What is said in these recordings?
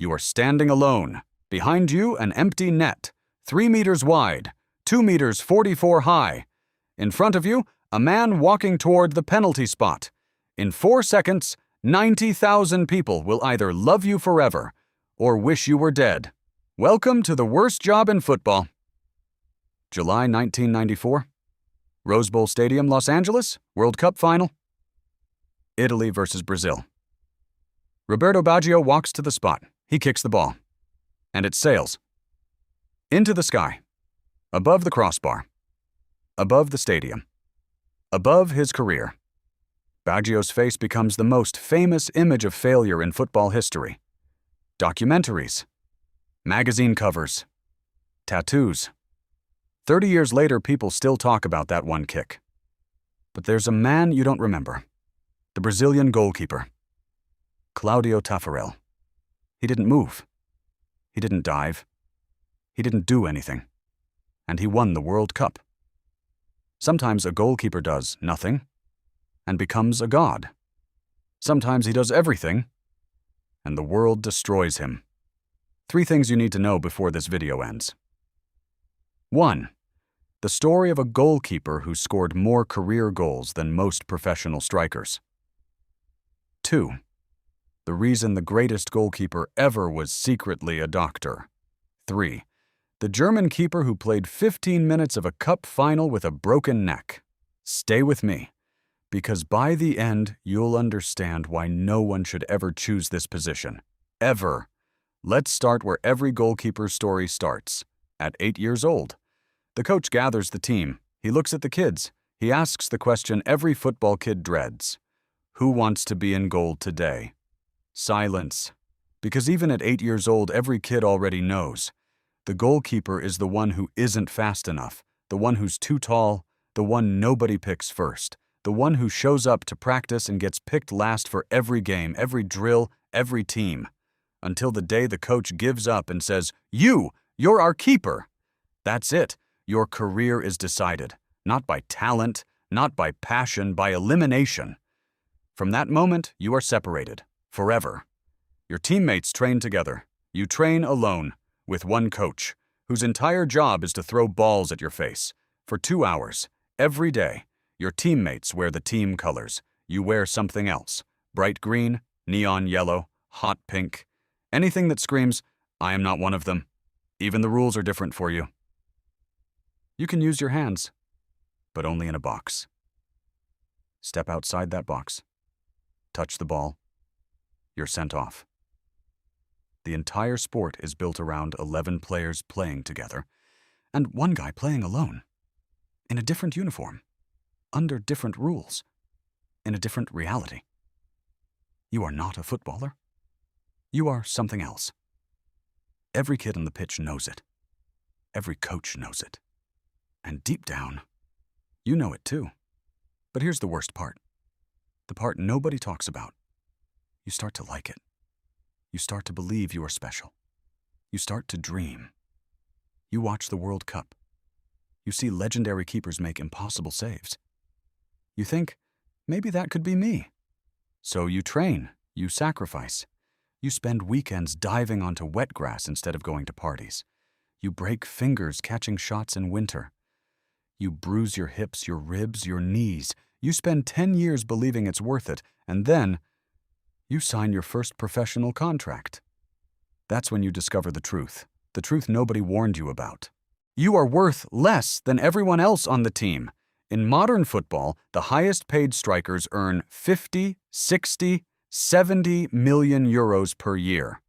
You are standing alone. Behind you, an empty net, 3 meters wide, 2 meters 44 high. In front of you, a man walking toward the penalty spot. In 4 seconds, 90,000 people will either love you forever or wish you were dead. Welcome to the worst job in football. July 1994. Rose Bowl Stadium, Los Angeles, World Cup Final. Italy versus Brazil. Roberto Baggio walks to the spot. He kicks the ball. And it sails. Into the sky. Above the crossbar. Above the stadium. Above his career. Baggio's face becomes the most famous image of failure in football history. Documentaries. Magazine covers. Tattoos. 30 years later, people still talk about that one kick. But there's a man you don't remember. The Brazilian goalkeeper. Claudio Taffarel. He didn't move. He didn't dive. He didn't do anything. And he won the World Cup. Sometimes a goalkeeper does nothing and becomes a god. Sometimes he does everything and the world destroys him. 3 things you need to know before this video ends. 1. The story of a goalkeeper who scored more career goals than most professional strikers. 2. The reason the greatest goalkeeper ever was secretly a doctor. 3. The German keeper who played 15 minutes of a cup final with a broken neck. Stay with me, because by the end, you'll understand why no one should ever choose this position. Ever. Let's start where every goalkeeper's story starts, at 8 years old. The coach gathers the team. He looks at the kids. He asks the question every football kid dreads. Who wants to be in goal today? Silence. Because even at 8 years old, every kid already knows. The goalkeeper is the one who isn't fast enough, the one who's too tall, the one nobody picks first, the one who shows up to practice and gets picked last for every game, every drill, every team. Until the day the coach gives up and says, You're our keeper. That's it. Your career is decided. Not by talent, not by passion, by elimination. From that moment, you are separated. Forever. Your teammates train together. You train alone, with one coach, whose entire job is to throw balls at your face. For 2 hours, every day, your teammates wear the team colors. You wear something else. Bright green, neon yellow, hot pink. Anything that screams, I am not one of them. Even the rules are different for you. You can use your hands, but only in a box. Step outside that box. Touch the ball. You're sent off. The entire sport is built around 11 players playing together, and one guy playing alone, in a different uniform, under different rules, in a different reality. You are not a footballer. You are something else. Every kid on the pitch knows it. Every coach knows it. And deep down, you know it too. But here's the worst part. The part nobody talks about. You start to like it. You start to believe you are special. You start to dream. You watch the World Cup. You see legendary keepers make impossible saves. You think, maybe that could be me. So you train, you sacrifice. You spend weekends diving onto wet grass instead of going to parties. You break fingers catching shots in winter. You bruise your hips, your ribs, your knees. You spend 10 years believing it's worth it, and then you sign your first professional contract. That's when you discover the truth nobody warned you about. You are worth less than everyone else on the team. In modern football, the highest paid strikers earn 50, 60, 70 million euros per year.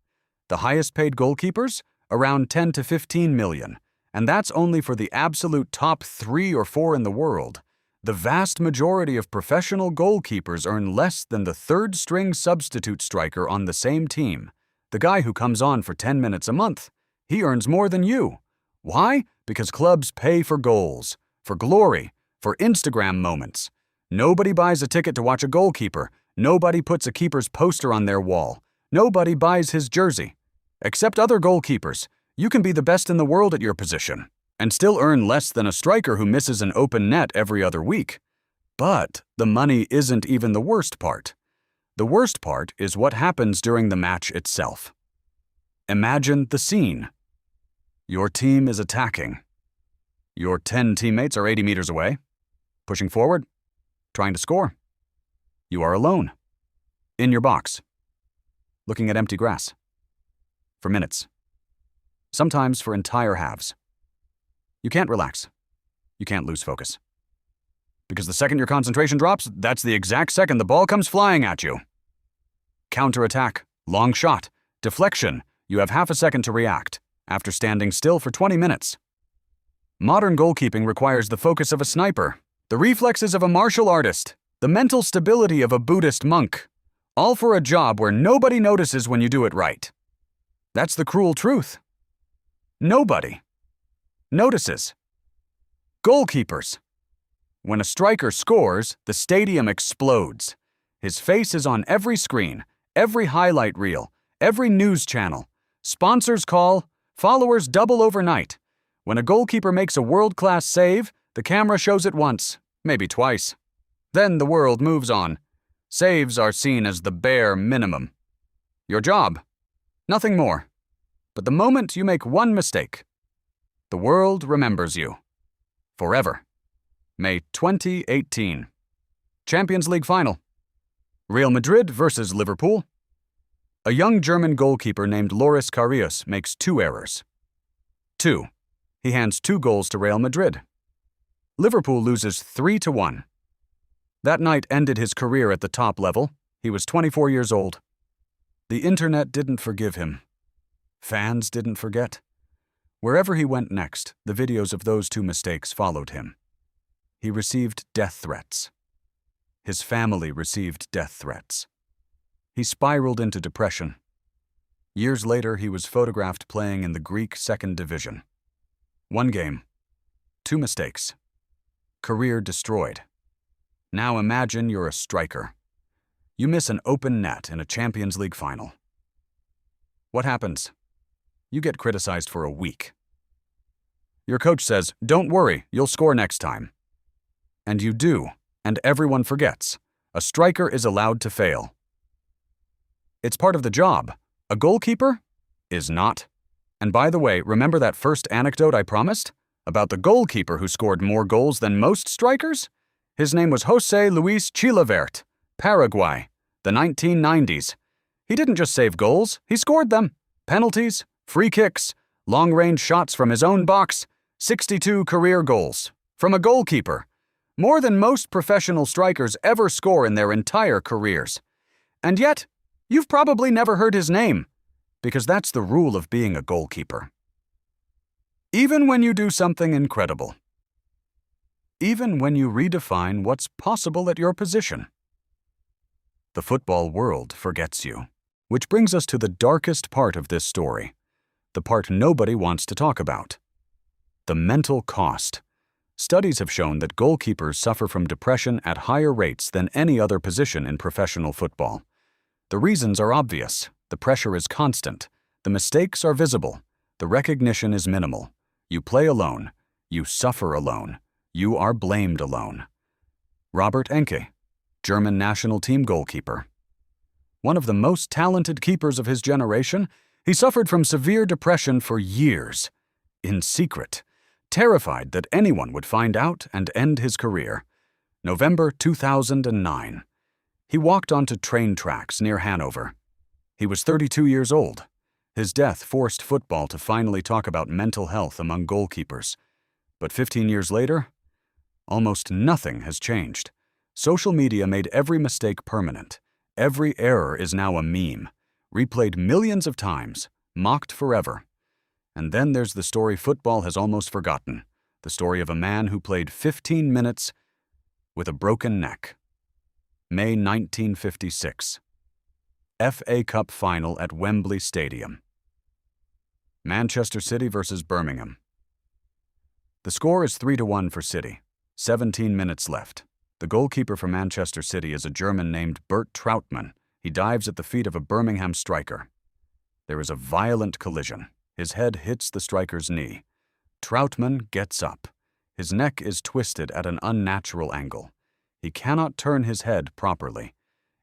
The highest paid goalkeepers? Around 10 to 15 million. And that's only for the absolute top 3 or 4 in the world. The vast majority of professional goalkeepers earn less than the third-string substitute striker on the same team. The guy who comes on for 10 minutes a month. He earns more than you. Why? Because clubs pay for goals, for glory, for Instagram moments. Nobody buys a ticket to watch a goalkeeper. Nobody puts a keeper's poster on their wall. Nobody buys his jersey. Except other goalkeepers. You can be the best in the world at your position and still earn less than a striker who misses an open net every other week. But the money isn't even the worst part. The worst part is what happens during the match itself. Imagine the scene. Your team is attacking. Your 10 teammates are 80 meters away, pushing forward, trying to score. You are alone, in your box, looking at empty grass. For minutes. Sometimes for entire halves. You can't relax. You can't lose focus. Because the second your concentration drops, that's the exact second the ball comes flying at you. Counterattack, long shot, deflection. You have half a second to react, after standing still for 20 minutes. Modern goalkeeping requires the focus of a sniper, the reflexes of a martial artist, the mental stability of a Buddhist monk, all for a job where nobody notices when you do it right. That's the cruel truth. Nobody notices. Goalkeepers. When a striker scores, the stadium explodes. His face is on every screen, every highlight reel, every news channel. Sponsors call, followers double overnight. When a goalkeeper makes a world-class save, the camera shows it once, maybe twice. Then the world moves on. Saves are seen as the bare minimum. Your job, nothing more. But the moment you make one mistake, the world remembers you. Forever. May 2018. Champions League Final. Real Madrid versus Liverpool. A young German goalkeeper named Loris Karius makes 2 errors. 2. He hands 2 goals to Real Madrid. Liverpool loses 3-1. That night ended his career at the top level. He was 24 years old. The internet didn't forgive him. Fans didn't forget. Wherever he went next, the videos of those 2 mistakes followed him. He received death threats. His family received death threats. He spiraled into depression. Years later, he was photographed playing in the Greek 2nd Division. 1 game, 2 mistakes. Career destroyed. Now imagine you're a striker. You miss an open net in a Champions League final. What happens? You get criticized for a week. Your coach says, "Don't worry, you'll score next time." And you do, and everyone forgets. A striker is allowed to fail. It's part of the job. A goalkeeper is not. And by the way, remember that first anecdote I promised? About the goalkeeper who scored more goals than most strikers? His name was José Luis Chilavert, Paraguay, the 1990s. He didn't just save goals, he scored them. Penalties, free kicks, long-range shots from his own box, 62 career goals. From a goalkeeper. More than most professional strikers ever score in their entire careers. And yet, you've probably never heard his name, because that's the rule of being a goalkeeper. Even when you do something incredible. Even when you redefine what's possible at your position. The football world forgets you. Which brings us to the darkest part of this story. The part nobody wants to talk about. The mental cost. Studies have shown that goalkeepers suffer from depression at higher rates than any other position in professional football. The reasons are obvious. The pressure is constant. The mistakes are visible. The recognition is minimal. You play alone. You suffer alone. You are blamed alone. Robert Enke, German national team goalkeeper. One of the most talented keepers of his generation, he suffered from severe depression for years. In secret. Terrified that anyone would find out and end his career. November 2009. He walked onto train tracks near Hanover. He was 32 years old. His death forced football to finally talk about mental health among goalkeepers. But 15 years later, almost nothing has changed. Social media made every mistake permanent. Every error is now a meme, replayed millions of times, mocked forever. And then there's the story football has almost forgotten, the story of a man who played 15 minutes with a broken neck. May 1956. FA Cup final at Wembley Stadium. Manchester City versus Birmingham. The score is 3-1 for City. 17 minutes left. The goalkeeper for Manchester City is a German named Bert Trautmann. He dives at the feet of a Birmingham striker. There is a violent collision. His head hits the striker's knee. Trautmann gets up. His neck is twisted at an unnatural angle. He cannot turn his head properly.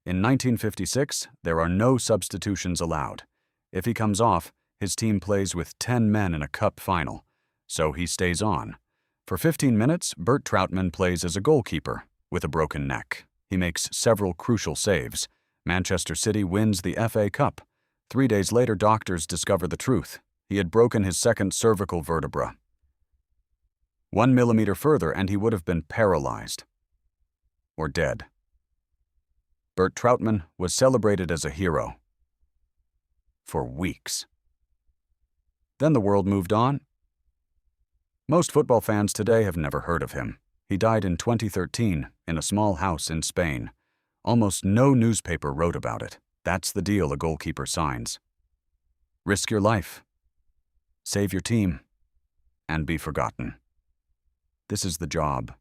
In 1956, there are no substitutions allowed. If he comes off, His team plays with 10 men in a cup final, so he stays on. For 15 minutes, Bert Troutman plays as a goalkeeper with a broken neck. He makes several crucial saves. Manchester City wins the FA Cup. 3 days later, doctors discover the truth. He had broken his second cervical vertebra. 1 millimeter further and he would have been paralyzed or dead. Bert Troutman was celebrated as a hero for weeks. Then the world moved on. Most football fans today have never heard of him. He died in 2013 in a small house in Spain. Almost no newspaper wrote about it. That's the deal a goalkeeper signs. Risk your life, save your team, and be forgotten. This is the job.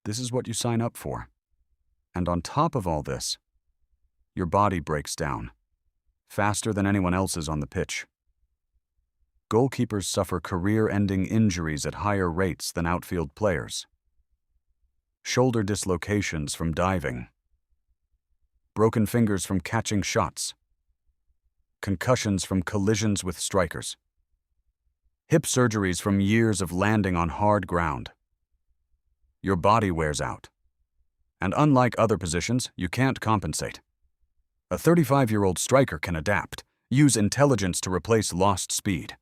This is what you sign up for. And on top of all this, your body breaks down, faster than anyone else's on the pitch. Goalkeepers suffer career-ending injuries at higher rates than outfield players. Shoulder dislocations from diving, broken fingers from catching shots, concussions from collisions with strikers, hip surgeries from years of landing on hard ground. Your body wears out. And unlike other positions, you can't compensate. A 35-year-old striker can adapt, use intelligence to replace lost speed.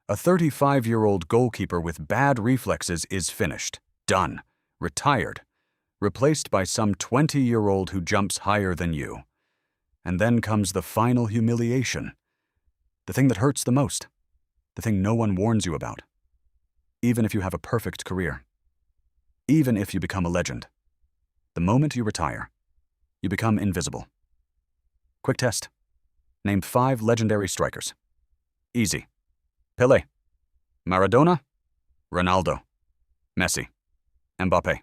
A 35-year-old goalkeeper with bad reflexes is finished, done, retired, replaced by some 20-year-old who jumps higher than you. And then comes the final humiliation. The thing that hurts the most. The thing no one warns you about. Even if you have a perfect career. Even if you become a legend. The moment you retire, you become invisible. Quick test. Name 5 legendary strikers. Easy. Pelé, Maradona, Ronaldo, Messi, Mbappe.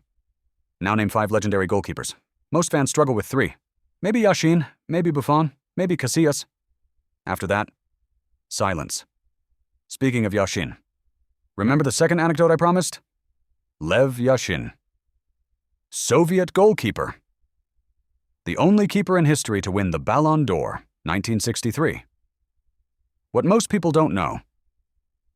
Now name 5 legendary goalkeepers. Most fans struggle with 3. Maybe Yashin, maybe Buffon, maybe Casillas. After that, silence. Speaking of Yashin, remember the second anecdote I promised? Lev Yashin. Soviet goalkeeper. The only keeper in history to win the Ballon d'Or, 1963. What most people don't know,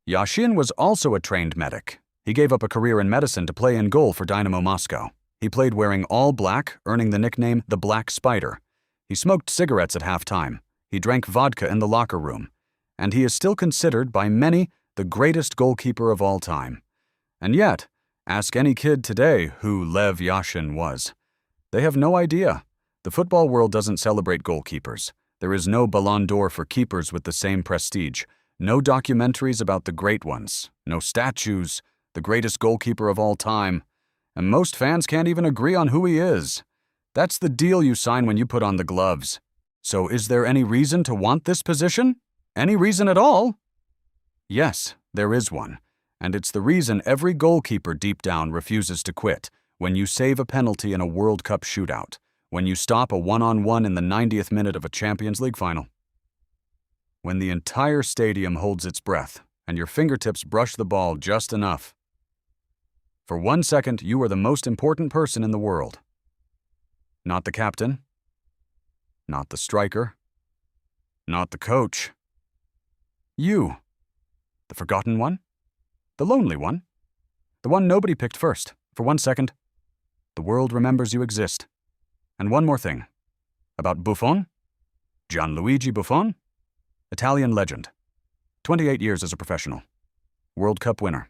Yashin was also a trained medic. He gave up a career in medicine to play in goal for Dynamo Moscow. He played wearing all black, earning the nickname the Black Spider. He smoked cigarettes at halftime. He drank vodka in the locker room. And he is still considered by many the greatest goalkeeper of all time. And yet, ask any kid today who Lev Yashin was. They have no idea. The football world doesn't celebrate goalkeepers. There is no Ballon d'Or for keepers with the same prestige. No documentaries about the great ones. No statues, the greatest goalkeeper of all time. And most fans can't even agree on who he is. That's the deal you sign when you put on the gloves. So is there any reason to want this position? Any reason at all? Yes, there is one. And it's the reason every goalkeeper deep down refuses to quit when you save a penalty in a World Cup shootout, when you stop a one-on-one in the 90th minute of a Champions League final. When the entire stadium holds its breath and your fingertips brush the ball just enough. For 1 second, you are the most important person in the world. Not the captain, not the striker, not the coach. You, the forgotten one, the lonely one, the one nobody picked first. For 1 second, the world remembers you exist. And one more thing, about Buffon, Gianluigi Buffon, Italian legend, 28 years as a professional, World Cup winner,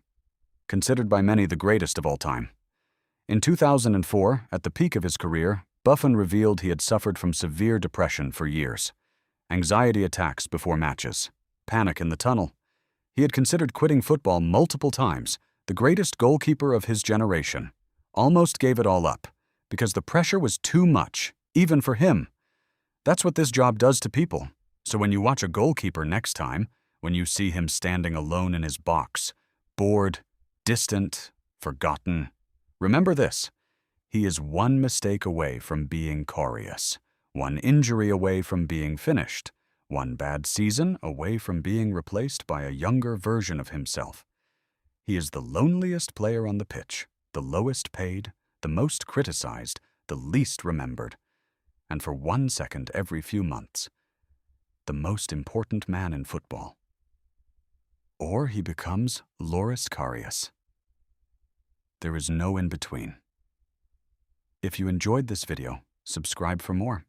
considered by many the greatest of all time. In 2004, at the peak of his career, Buffon revealed he had suffered from severe depression for years, anxiety attacks before matches, panic in the tunnel. He had considered quitting football multiple times. The greatest goalkeeper of his generation almost gave it all up because the pressure was too much, even for him. That's what this job does to people. So when you watch a goalkeeper next time, when you see him standing alone in his box, bored, distant, forgotten, remember this. He is one mistake away from being Corius, one injury away from being finished, one bad season away from being replaced by a younger version of himself. He is the loneliest player on the pitch, the lowest paid, the most criticized, the least remembered, and for 1 second every few months, the most important man in football. or he becomes Loris Karius. There is no in between. If you enjoyed this video, subscribe for more.